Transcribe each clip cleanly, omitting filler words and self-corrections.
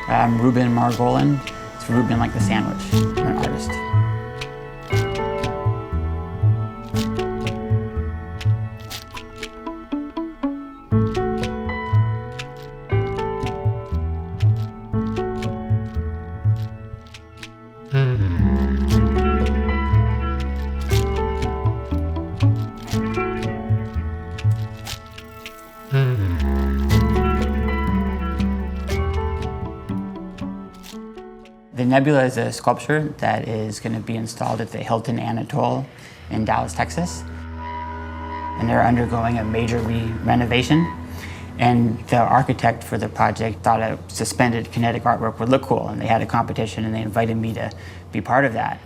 I'm Ruben Margolin. It's Ruben like the sandwich. I'm an artist. The Nebula is a sculpture that is going to be installed at the Hilton Anatole in Dallas, Texas. And they're undergoing a major renovation. And the architect for the project thought a suspended kinetic artwork would look cool, and they had a competition and they invited me to be part of that.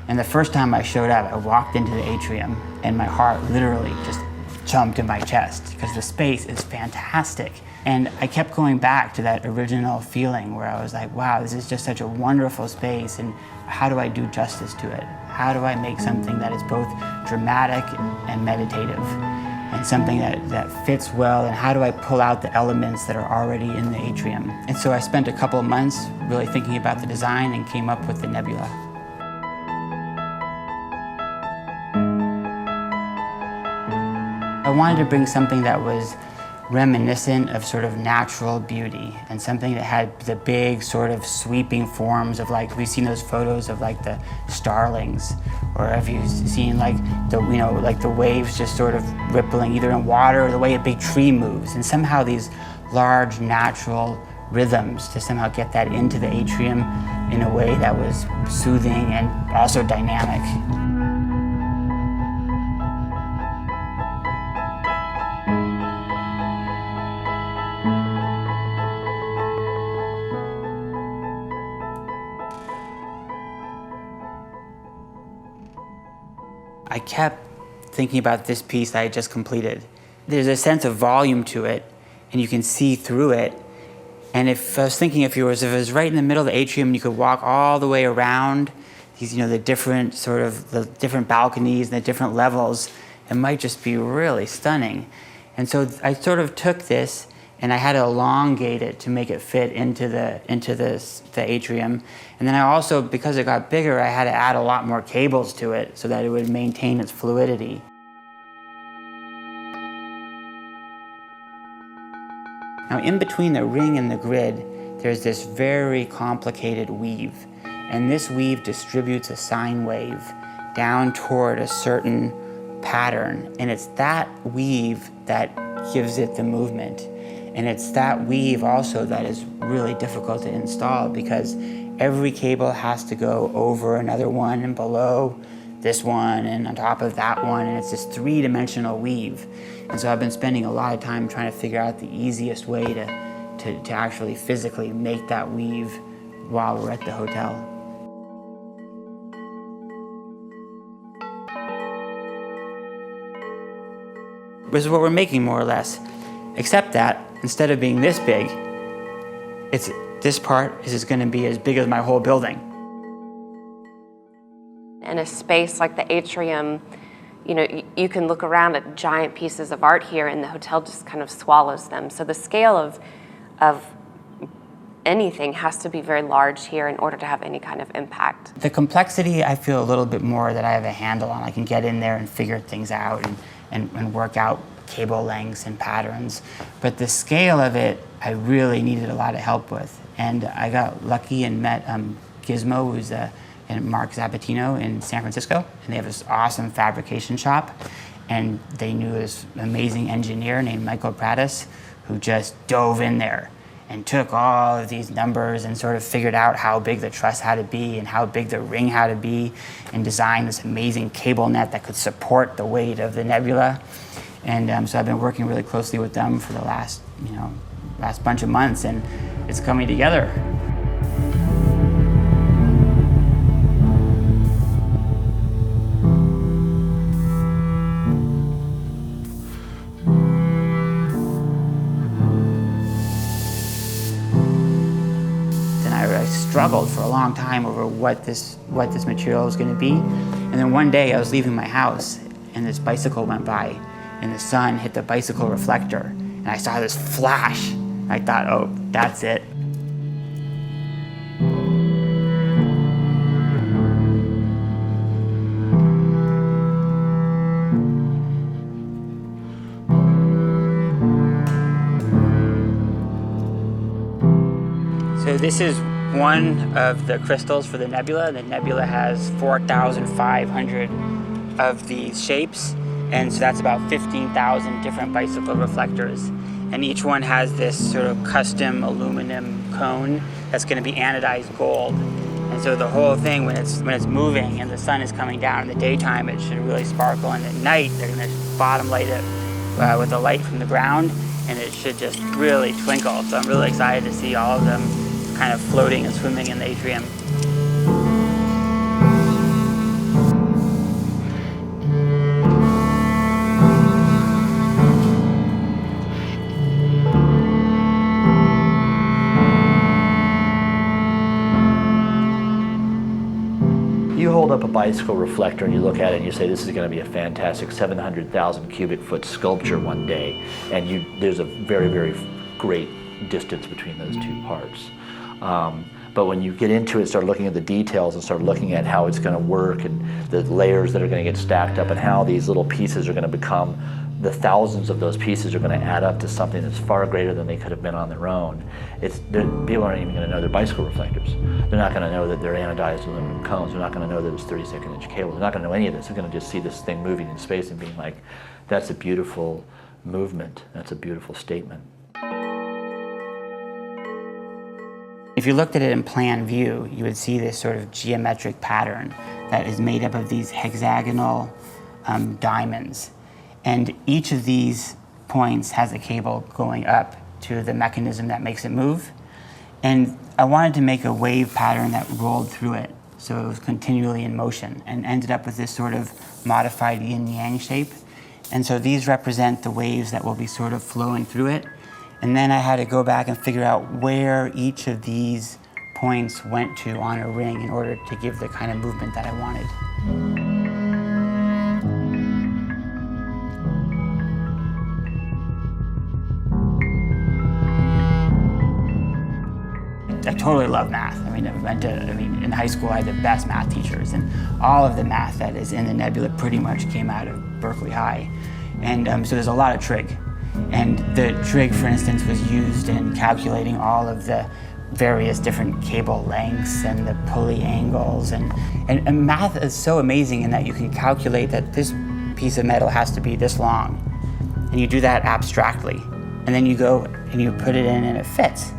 And the first time I showed up, I walked into the atrium and my heart literally just jumped in my chest because the space is fantastic. And I kept going back to that original feeling where I was like, wow, this is just such a wonderful space, and how do I do justice to it? How do I make something that is both dramatic and meditative, and something that fits well, and how do I pull out the elements that are already in the atrium? And so I spent a couple of months really thinking about the design and came up with the Nebula. I wanted to bring something that was reminiscent of sort of natural beauty, and something that had the big sort of sweeping forms of, like, we've seen those photos of like the starlings, or have you seen like the, you know, like the waves just sort of rippling either in water or the way a big tree moves, and somehow these large natural rhythms to somehow get that into the atrium in a way that was soothing and also dynamic. I kept thinking about this piece that I just completed. There's a sense of volume to it, and you can see through it. And if I was thinking, if it was right in the middle of the atrium, and you could walk all the way around these, you know, the different balconies and the different levels, it might just be really stunning. And so I sort of took this, and I had to elongate it to make it fit into the atrium. And then I also, because it got bigger, I had to add a lot more cables to it so that it would maintain its fluidity. Now, in between the ring and the grid, there's this very complicated weave. And this weave distributes a sine wave down toward a certain pattern. And it's that weave that gives it the movement. And it's that weave also that is really difficult to install, because every cable has to go over another one and below this one and on top of that one, and it's this three-dimensional weave. And so I've been spending a lot of time trying to figure out the easiest way to actually physically make that weave while we're at the hotel. This is what we're making, more or less, except that instead of being this big, this part is going to be as big as my whole building. In a space like the atrium, you know, you can look around at giant pieces of art here, and the hotel just kind of swallows them. So the scale of anything has to be very large here in order to have any kind of impact. The complexity, I feel a little bit more that I have a handle on. I can get in there and figure things out and work out cable lengths and patterns. But the scale of it, I really needed a lot of help with. And I got lucky and met Gizmo, who's and Mark Zabatino in San Francisco. And they have this awesome fabrication shop. And they knew this amazing engineer named Michael Prattis, who just dove in there and took all of these numbers and sort of figured out how big the truss had to be and how big the ring had to be, and designed this amazing cable net that could support the weight of the Nebula. And so I've been working really closely with them for the last bunch of months, and it's coming together. struggled for a long time over what this material was going to be. And then one day I was leaving my house and this bicycle went by and the sun hit the bicycle reflector and I saw this flash. I thought, oh, that's it. So this is one of the crystals for the nebula. The nebula has 4,500 of these shapes, and so that's about 15,000 different bicycle reflectors. And each one has this sort of custom aluminum cone that's going to be anodized gold. And so the whole thing, when it's moving and the sun is coming down in the daytime, it should really sparkle, and at night they're going to bottom light it with the light from the ground, and it should just really twinkle. So I'm really excited to see all of them kind of floating and swimming in the atrium. You hold up a bicycle reflector and you look at it and you say, this is going to be a fantastic 700,000 cubic foot sculpture one day, and there's a very, very great distance between those two parts. But when you get into it, start looking at the details and start looking at how it's going to work and the layers that are going to get stacked up and how these little pieces are going to become, the thousands of those pieces are going to add up to something that's far greater than they could have been on their own. People aren't even going to know they're bicycle reflectors. They're not going to know that they're anodized aluminum cones. They're not going to know that it's 32nd-inch cable. They're not going to know any of this. They're going to just see this thing moving in space and being like, that's a beautiful movement. That's a beautiful statement. If you looked at it in plan view, you would see this sort of geometric pattern that is made up of these hexagonal diamonds. And each of these points has a cable going up to the mechanism that makes it move. And I wanted to make a wave pattern that rolled through it, so it was continually in motion, and ended up with this sort of modified yin-yang shape. And so these represent the waves that will be sort of flowing through it. And then I had to go back and figure out where each of these points went to on a ring in order to give the kind of movement that I wanted. I totally love math. In high school I had the best math teachers, and all of the math that is in the nebula pretty much came out of Berkeley High. And so there's a lot of trig. And the trig, for instance, was used in calculating all of the various different cable lengths and the pulley angles. And math is so amazing in that you can calculate that this piece of metal has to be this long. And you do that abstractly. And then you go and you put it in and it fits.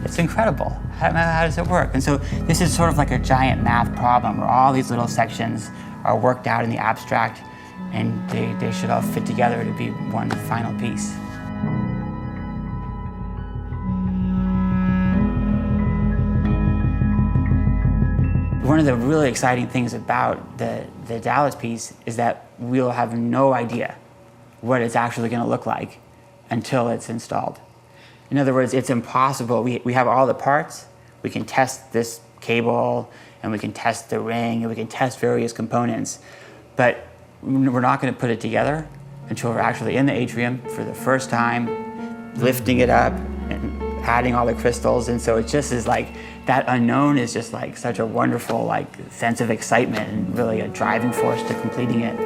It's incredible. How does it work? And so this is sort of like a giant math problem where all these little sections are worked out in the abstract, and they should all fit together to be one final piece. One of the really exciting things about the Dallas piece is that we'll have no idea what it's actually going to look like until it's installed. In other words, it's impossible. We have all the parts. We can test this cable, and we can test the ring, and we can test various components, but we're not going to put it together until we're actually in the atrium for the first time, lifting it up and adding all the crystals. And so it just is like, that unknown is just like such a wonderful sense of excitement and really a driving force to completing it.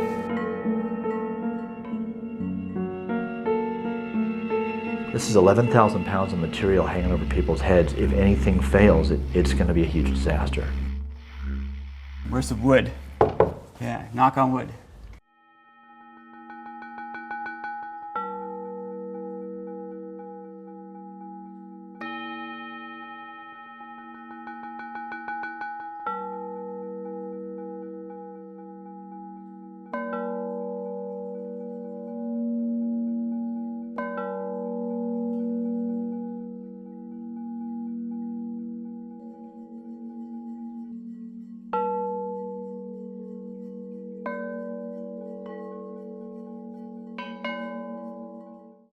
This is 11,000 pounds of material hanging over people's heads. If anything fails, it's going to be a huge disaster. Where's the wood? Yeah, knock on wood.